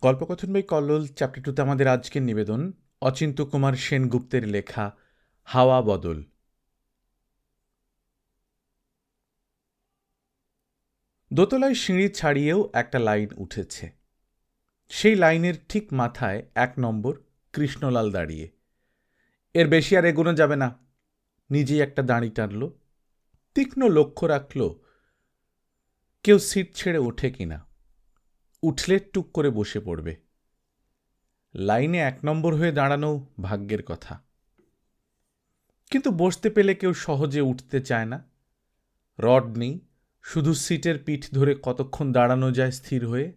গল্পকথন by Kallol chapter 2তে আমাদের আজকের নিবেদন অচিন্ত্য কুমার সেনগুপ্তের লেখা হাওয়া বদল। দোতলায় সিঁড়ি ছাড়িয়েও একটা লাইন উঠেছে। সেই লাইনের ঠিক মাথায় 1 নম্বর কৃষ্ণলাল দাঁড়িয়ে। এর বেশি আর এগোনো যাবে না। নিজেই একটা দাঁড়ি টানল, তীক্ষ্ণ লক্ষ্য রাখল কেউ সিট ছেড়ে ওঠে কিনা। উঠলে টুক করে বসে পড়বে। লাইনে 1 নম্বর হয়ে দাঁড়ানো ভাগ্যের কথা, কিন্তু বসতে পেলে কেউ সহজে উঠতে চায় না। রড নেই, শুধু সিটের পিঠ ধরে কতক্ষণ দাঁড়ানো যায় স্থির হয়ে।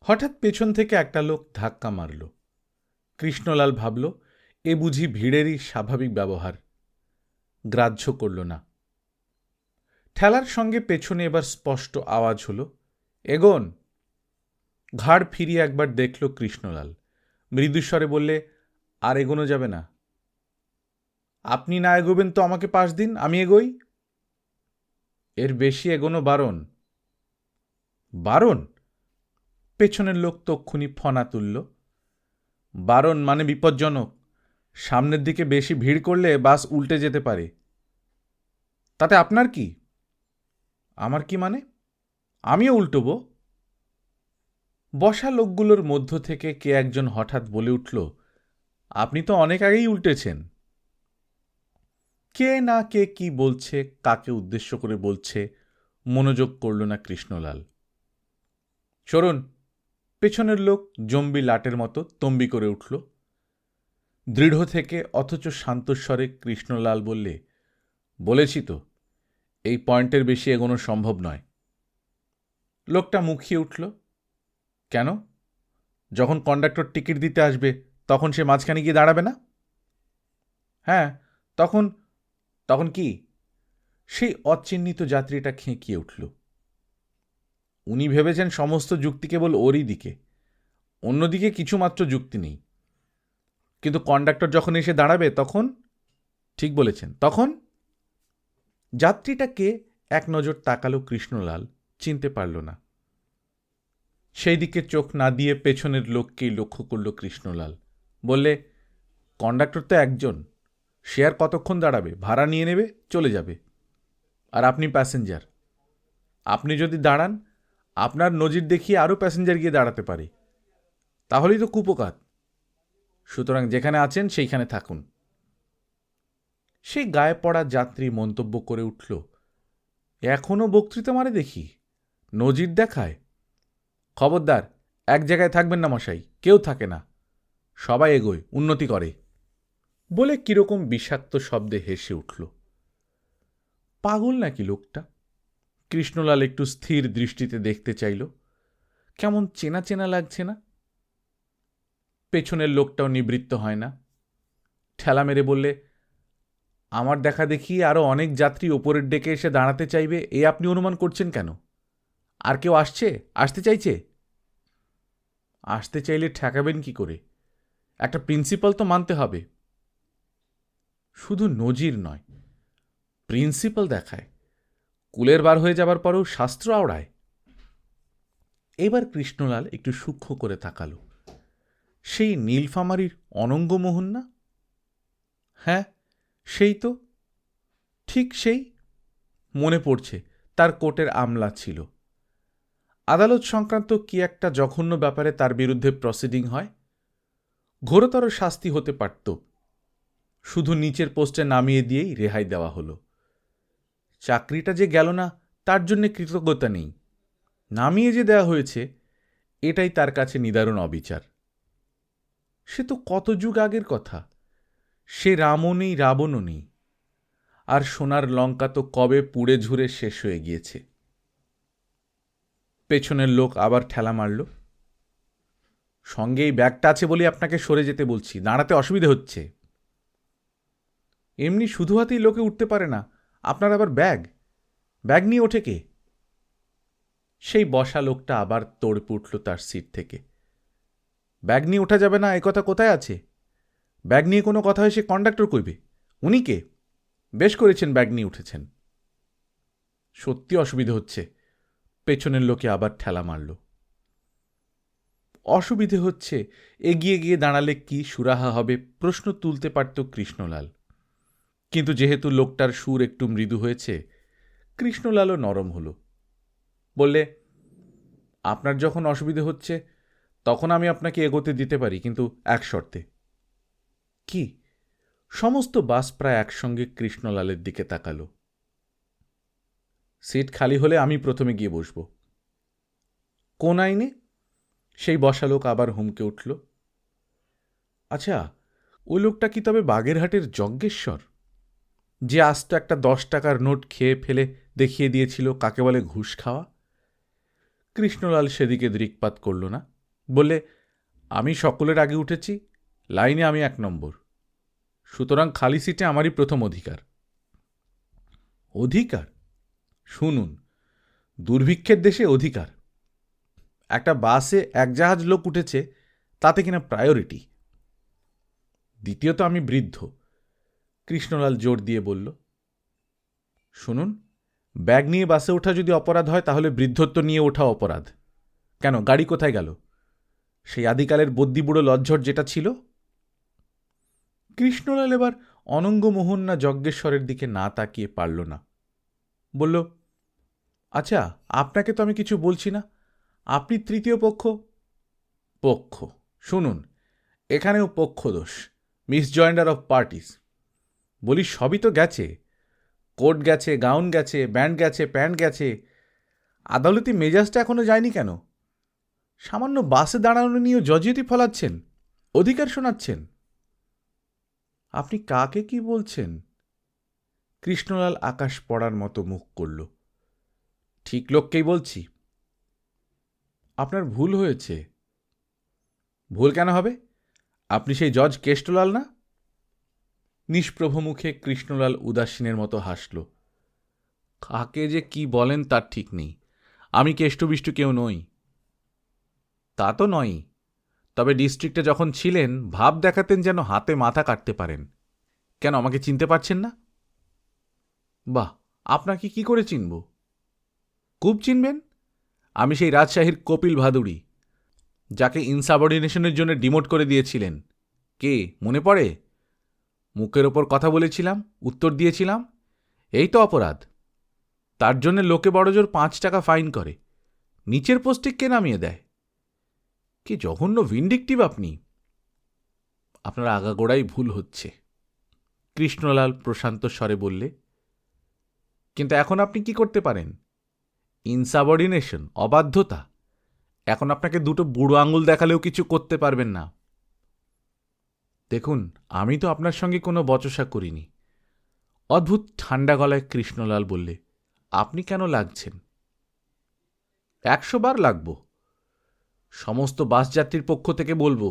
হঠাৎ পেছন থেকে একটা লোক ধাক্কা মারল। কৃষ্ণলাল ভাবল এ বুঝি ভিড়েরই স্বাভাবিক ব্যবহার। গ্রাহ্য করল না। ঠেলার সঙ্গে পেছনে এবার স্পষ্ট আওয়াজ হলো, এগোন। ঘাড় ফিরিয়ে একবার দেখল কৃষ্ণলাল। মৃদুস্বরে বললে, আর এগোনো যাবে না। আপনি না এগোবেন তো আমাকে পাশ দিন, আমি এগোই। এর বেশি এগোনো বারণ। বারণ? পেছনের লোক তক্ষুনি ফনা তুলল। বারণ মানে বিপজ্জনক। সামনের দিকে বেশি ভিড় করলে বাস উল্টে যেতে পারে। তাতে আপনার কি? আমার কি মানে? আমিও উল্টব। বসা লোকগুলোর মধ্য থেকে কে একজন হঠাৎ বলে উঠল, আপনি তো অনেক আগেই উল্টেছেন। কে না কে কি বলছে, কাকে উদ্দেশ্য করে বলছে, মনোযোগ করল না কৃষ্ণলাল। সরুন। পেছনের লোক জম্বি লাটের মতো তম্বি করে উঠল। দৃঢ় থেকে অথচ শান্তস্বরে কৃষ্ণলাল বললে, বলেছি তো এই পয়েন্টের বেশি এগোনো সম্ভব নয়। লোকটা মুখিয়ে উঠল। কেন? যখন কন্ডাক্টর টিকিট দিতে আসবে তখন সে মাঝখানে গিয়ে দাঁড়াবে না? হ্যাঁ, তখন। তখন কি? সেই অচিহ্নিত যাত্রীটা খেঁকিয়ে উঠল। উনি ভেবেছেন সমস্ত যুক্তি কেবল ওরই দিকে, অন্যদিকে কিছুমাত্র যুক্তি নেই। কিন্তু কন্ডাক্টর যখন এসে দাঁড়াবে তখন? ঠিক বলেছেন, তখন। যাত্রীটাকে এক নজর তাকালো কৃষ্ণলাল, চিনতে পারল না। সেই দিকে চোখ না দিয়ে পেছনের লোককেই লক্ষ্য করল কৃষ্ণলাল। বললে, কন্ডাক্টর তো একজন, সে আর কতক্ষণ দাঁড়াবে? ভাড়া নিয়ে নেবে, চলে যাবে। আর আপনি প্যাসেঞ্জার। আপনি যদি দাঁড়ান, আপনার নজির দেখিয়ে আরও প্যাসেঞ্জার গিয়ে দাঁড়াতে পারে। তাহলেই তো কুপোকাত। সুতরাং যেখানে আছেন সেইখানে থাকুন। সেই গায়ে পড়া যাত্রী মন্তব্য করে উঠল, এখনও বক্তৃতা মারে দেখি, নজির দেখায়। খবরদার, এক জায়গায় থাকবেন না মশাই, কেউ থাকে না, সবাই এগোয়, উন্নতি করে। বলে কিরকম বিষাক্ত শব্দে হেসে উঠল। পাগল নাকি লোকটা? কৃষ্ণলাল একটু স্থির দৃষ্টিতে দেখতে চাইল। কেমন চেনা চেনা লাগছে না? পেছনের লোকটাও নিবৃত্ত হয় না। ঠেলা মেরে বললে, আমার দেখা দেখি আরও অনেক যাত্রী ওপরের ডেকে এসে দাঁড়াতে চাইবে, এ আপনি অনুমান করছেন কেন? আর কেউ আসতে চাইছে? আসতে চাইলে ঠেকাবেন কি করে? একটা প্রিন্সিপাল তো মানতে হবে। শুধু নজির নয়, প্রিন্সিপাল দেখায়, কুলের বার হয়ে যাবার পরেও শাস্ত্র আওড়ায়। এবার কৃষ্ণলাল একটু সূক্ষ্ম করে তাকালো। সেই নীলফামারীর অনঙ্গমোহন না? হ্যাঁ, সেই তো, ঠিক সেই। মনে পড়ছে, তার কোর্টের আমলা ছিল। আদালত সংক্রান্ত কি একটা জঘন্য ব্যাপারে তার বিরুদ্ধে প্রসিডিং হয়। ঘোরতর শাস্তি হতে পারত, শুধু নিচের পোস্টে নামিয়ে দিয়েই রেহাই দেওয়া হলো। চাকরিটা যে গেল না তার জন্যে কৃতজ্ঞতা নেই, নামিয়ে যে দেওয়া হয়েছে এটাই তার কাছে নিদারুণ অবিচার। সে তো কত যুগ আগের কথা। সে রামও নেই, রাবণও নেই, আর সোনার লঙ্কা তো কবে পুড়ে ঝুরে শেষ হয়ে গিয়েছে। পেছনের লোক আবার ঠেলা মারল। সঙ্গে এই ব্যাগটা আছে বলে আপনাকে সরে যেতে বলছি, দাঁড়াতে অসুবিধে হচ্ছে। এমনি শুধু হাতেই লোকে উঠতে পারে না, আপনার আবার ব্যাগ? ব্যাগ নিয়ে ওঠে কে? সেই বসা লোকটা আবার তোড়ে উঠল তার সিট থেকে। ব্যাগ নিয়ে ওঠা যাবে না এ কথা কোথায় আছে? ব্যাগ নিয়ে কোনো কথা হয় সে কন্ডাক্টর কইবে। উনি কে? বেশ করেছেন ব্যাগ নিয়ে উঠেছেন। সত্যি অসুবিধে হচ্ছে। পেছনের লোকে আবার ঠেলা মারল। অসুবিধে হচ্ছে, এগিয়ে গিয়ে দাঁড়ালে কি সুরাহা হবে প্রশ্ন তুলতে পারত কৃষ্ণলাল। কিন্তু যেহেতু লোকটার সুর একটু মৃদু হয়েছে, কৃষ্ণলালও নরম হল। বললে, আপনার যখন অসুবিধে হচ্ছে তখন আমি আপনাকে এগোতে দিতে পারি, কিন্তু এক শর্তে। কি? সমস্ত বাস প্রায় একসঙ্গে কৃষ্ণলালের দিকে তাকাল। সিট খালি হলে আমি প্রথমে গিয়ে বসব। কোন আইনে? সেই বসা লোক আবার হুমকে উঠল। আচ্ছা, ওই লোকটা কি তবে বাগেরহাটের যজ্ঞেশ্বর, যে আস্ত একটা 10 টাকার নোট খেয়ে ফেলে দেখিয়ে দিয়েছিল কাকে বলে ঘুষ খাওয়া? কৃষ্ণলাল সেদিকে দৃকপাত করল না। বললে, আমি সকলের আগে উঠেছি, লাইনে আমি 1 নম্বর, সুতরাং খালি সিটে আমারই প্রথম অধিকার। অধিকার? শুনুন, দুর্ভিক্ষের দেশে অধিকার। একটা বাসে 1 জাহাজ লোক উঠেছে, তাতে কিনা প্রায়োরিটি। দ্বিতীয়ত আমি বৃদ্ধ। কৃষ্ণলাল জোর দিয়ে বলল, শুনুন, ব্যাগ নিয়ে বাসে ওঠা যদি অপরাধ হয় তাহলে বৃদ্ধত্ব নিয়ে ওঠা অপরাধ। কেন, গাড়ি কোথায় গেল? সেই আদিকালের বদ্যিবুড়ো লজ্জর যেটা ছিল? কৃষ্ণলাল এবার অনঙ্গমোহন না যজ্ঞেশ্বরের দিকে না তাকিয়ে পারল না। বলল, আচ্ছা, আপনাকে তো আমি কিছু বলছি না, আপনি তৃতীয় পক্ষ। পক্ষ? শুনুন, এখানেও পক্ষ দোষ, মিসজয়েন্ডার অফ পার্টিস। বলি, সবই তো গেছে, কোট গেছে, গাউন গেছে, ব্যান্ড গেছে, প্যান্ট গেছে, আদালতি মেজাজটা এখনো যায়নি কেন? সামান্য বাসে দাঁড়ানো নিয়েও জজিয়েতি ফলাচ্ছেন, অধিকার শোনাচ্ছেন। আপনি কাকে কি বলছেন? কৃষ্ণলাল আকাশ পড়ার মতো মুখ করল। ঠিক লোককেই বলছি। আপনার ভুল হয়েছে। ভুল কেন হবে? আপনি সেই জজ কেষ্টলাল না? নিষ্প্রভ মুখে কৃষ্ণলাল উদাসীনের মতো হাসল। কাকে যে কি বলেন তার ঠিক নেই, আমি কেষ্টবিষ্টু কেউ নই। তা তো নয়, তবে ডিস্ট্রিক্টে যখন ছিলেন ভাব দেখাতেন যেন হাতে মাথা কাটতে পারেন। কেন, আমাকে চিনতে পারছেন না? বাহ, আপনাকে কি করে চিনব? খুব চিনবেন। আমি সেই রাজশাহীর কপিল ভাদুড়ি, যাকে ইনসাবঅর্ডিনেশনের জন্য ডিমোট করে দিয়েছিলেন। কে, মনে পড়ে? মুখের ওপর কথা বলেছিলাম, উত্তর দিয়েছিলাম, এই তো অপরাধ। তার জন্য লোকে বড়জোর 5 টাকা ফাইন করে, নিচের পোস্টে কে নামিয়ে দেয়। কি জঘন্য ভিন্ডিকটিভ আপনি! আপনার আগাগোড়াই ভুল হচ্ছে, কৃষ্ণলাল প্রশান্ত স্বরে বললে। কিন্তু এখন আপনি কি করতে পারেন? ইনসাবঅর্ডিনেশন, অবাধ্যতা। এখন আপনাকে 2টো বুড়ো আঙুল দেখালেও কিছু করতে পারবেন না। দেখুন, আমি তো আপনার সঙ্গে কোনো বচসা করিনি। অদ্ভুত ঠান্ডা গলায় কৃষ্ণলাল বললে, আপনি কেন লাগছেন? 100 বার লাগব। সমস্ত বাসযাত্রীর পক্ষ থেকে বলবো,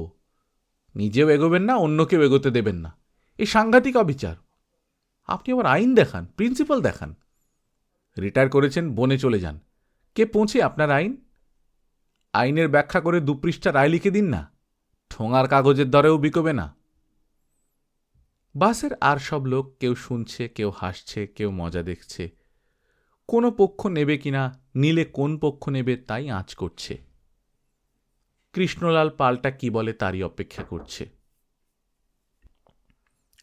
নিজেও এগোবেন না, অন্যকেও এগোতে দেবেন না। এই সাংঘাতিক অবিচার। আপনি আবার আইন দেখান, প্রিন্সিপাল দেখান। রিটায়ার করেছেন, বনে চলে যান। কে পৌঁছে আপনার আইন? আইনের ব্যাখ্যা করে 2 পৃষ্ঠা রায় লিখে দিন না, ঠোঙার কাগজের দরেও বিকোবে না। বাসের আর সব লোক কেউ শুনছে, কেউ হাসছে, কেউ মজা দেখছে। কোনো পক্ষ নেবে কিনা, নিলে কোন পক্ষ নেবে তাই আঁচ করছে। কৃষ্ণলাল পাল্টা কি বলে তারই অপেক্ষা করছে।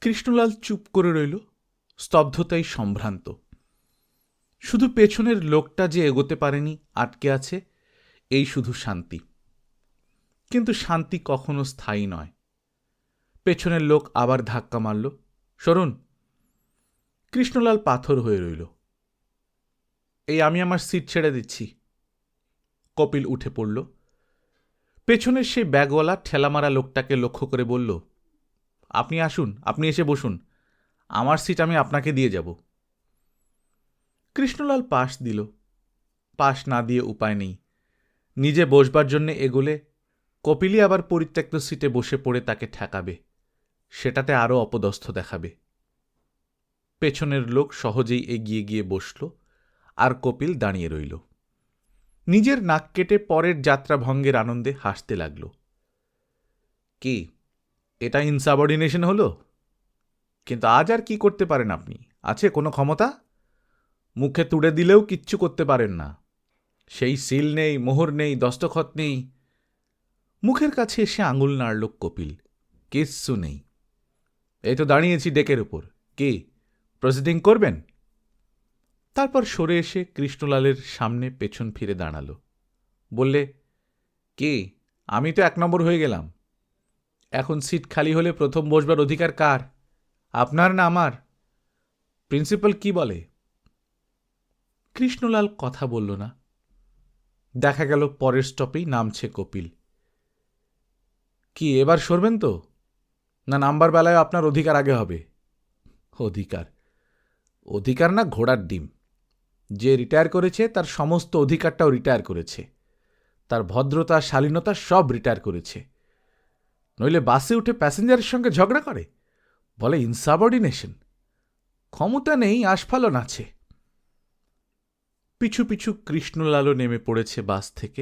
কৃষ্ণলাল চুপ করে রইল, স্তব্ধতাই সম্ভ্রান্ত। শুধু পেছনের লোকটা যে এগোতে পারেনি, আটকে আছে, এই শুধু শান্তি। কিন্তু শান্তি কখনো স্থায়ী নয়। পেছনের লোক আবার ধাক্কা মারল। সরুন। কৃষ্ণলাল পাথর হয়ে রইল। এই আমি আমার সিট ছেড়ে দিচ্ছি। কপিল উঠে পড়ল। পেছনের সেই ব্যাগওয়ালা ঠেলামারা লোকটাকে লক্ষ্য করে বলল, আপনি আসুন, আপনি এসে বসুন, আমার সিট আমি আপনাকে দিয়ে যাব। কৃষ্ণলাল পাশ দিল। পাশ না দিয়ে উপায় নেই। নিজে বসবার জন্যে এগোলে কপিলই আবার পরিত্যক্ত সিটে বসে পড়ে তাকে ঠেকাবে, সেটাতে আরও অপদস্থ দেখাবে। পেছনের লোক সহজেই এগিয়ে গিয়ে বসল, আর কপিল দাঁড়িয়ে রইল। নিজের নাক কেটে পরের যাত্রা ভঙ্গের আনন্দে হাসতে লাগল। কি, এটা ইনসাবঅর্ডিনেশন হলো? কিন্তু আজ আর কি করতে পারেন আপনি? আছে কোনো ক্ষমতা? মুখে তুড়ে দিলেও কিচ্ছু করতে পারেন না। সেই সিল নেই, মোহর নেই, দস্তখত নেই। মুখের কাছে এসে আঙুল নাড়ল কপিল। কিচ্ছু নেই। এই তো দাঁড়িয়েছি ডেকের উপর। কে প্রসিডিং করবেন? তারপর সরে এসে কৃষ্ণলালের সামনে পেছন ফিরে দাঁড়াল। বললে, কে? আমি তো 1 নম্বর হয়ে গেলাম। এখন সিট খালি হলে প্রথম বসবার অধিকার কার? আপনার না আমার? প্রিন্সিপাল কি বলে? কৃষ্ণলাল কথা বলল না। দেখা গেল পরের স্টপেই নামছে কপিল। কি এবার সরবেন তো? না নাম্বার বেলায় আপনার অধিকার আগে হবে? অধিকার? অধিকার না ঘোড়ার ডিম। যে রিটায়ার করেছে তার সমস্ত অধিকারটাও রিটায়ার করেছে। তার ভদ্রতা, শালীনতা সব রিটায়ার করেছে। নইলে বাসে উঠে প্যাসেঞ্জারের সঙ্গে ঝগড়া করে, বলে ইনসাবর্ডিনেশন। ক্ষমতা নেই, আস্ফালন আছে। পিছু পিছু কৃষ্ণলালও নেমে পড়েছে বাস থেকে।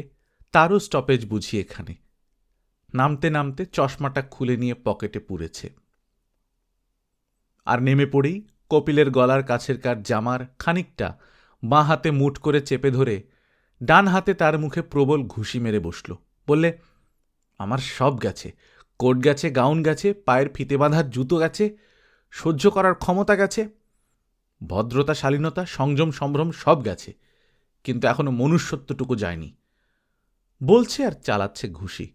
তারও স্টপেজ বুঝি এখানে। নামতে নামতে চশমাটা খুলে নিয়ে পকেটে পুরেছে। আর নেমে পড়েই কপিলের গলার কাছেরকার জামার খানিকটা বাঁ হাতে মুঠ করে চেপে ধরে ডান হাতে তার মুখে প্রবল ঘুষি মেরে বসল। বললে, আমার সব গেছে। কোট গেছে, গাউন গেছে, পায়ের ফিতে বাঁধার জুতো গেছে, সহ্য করার ক্ষমতা গেছে, ভদ্রতা, শালীনতা, সংযম, সম্ভ্রম সব গেছে, কিন্তু এখনো মনুষ্যত্বটুকু যায়নি। বলছে আর চালাচ্ছে ঘুষি।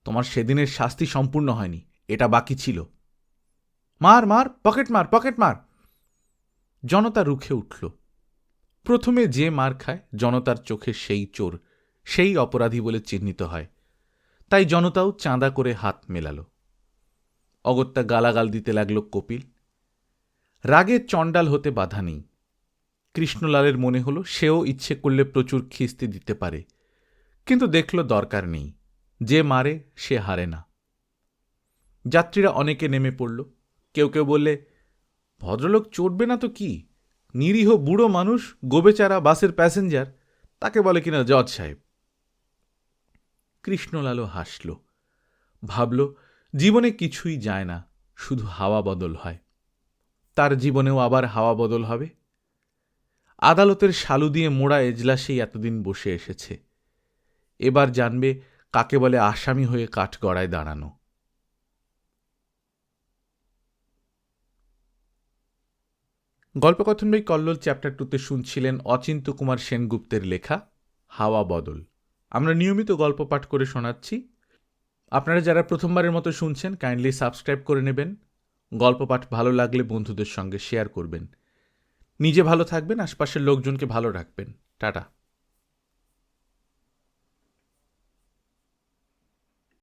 তোমার সেদিনের শাস্তি সম্পূর্ণ হয়নি, এটা বাকি ছিল। মার মার, পকেট মার, পকেট মার। জনতা রুখে উঠল। প্রথমে যে মার খায় জনতার চোখে সেই চোর, সেই অপরাধী বলে চিহ্নিত হয়। তাই জনতাও চাঁদা করে হাত মেলাল। অগত্যা গালাগাল দিতে লাগল কপিল। রাগে চণ্ডাল হতে বাধা নেই। কৃষ্ণলালের মনে হল সেও ইচ্ছে করলে প্রচুর খিস্তি দিতে পারে, কিন্তু দেখল দরকার নেই। যে মারে সে হারে না। যাত্রীরা অনেকে নেমে পড়ল। কেউ কেউ বললে, ভদ্রলোক চড়বে না তো কি? নিরীহ বুড়ো মানুষ, গোবেচারা বাসের প্যাসেঞ্জার, তাকে বলে কিনা জজ সাহেব। কৃষ্ণলালও হাসল। ভাবল, জীবনে কিছুই যায় না, শুধু হাওয়া বদল হয়। তার জীবনেও আবার হাওয়া বদল হবে। আদালতের শালু দিয়ে মোড়া এজলাসেই এতদিন বসে এসেছে। এবার জানবে কাকে বলে আসামি হয়ে কাঠগড়ায় দাঁড়ানো। গল্পকথন বই কল্লোল চ্যাপ্টার 2তে শুনছিলেন অচিন্ত কুমার সেনগুপ্তের লেখা হাওয়া বদল। আমরা নিয়মিত গল্প পাঠ করে শোনাচ্ছি। আপনারা যারা প্রথমবারের মতো শুনছেন, কাইন্ডলি সাবস্ক্রাইব করে নেবেন। গল্প পাঠ ভালো লাগলে বন্ধুদের সঙ্গে শেয়ার করবেন। নিজে ভালো থাকবেন, আশপাশের লোকজনকে ভালো রাখবেন। টাটা।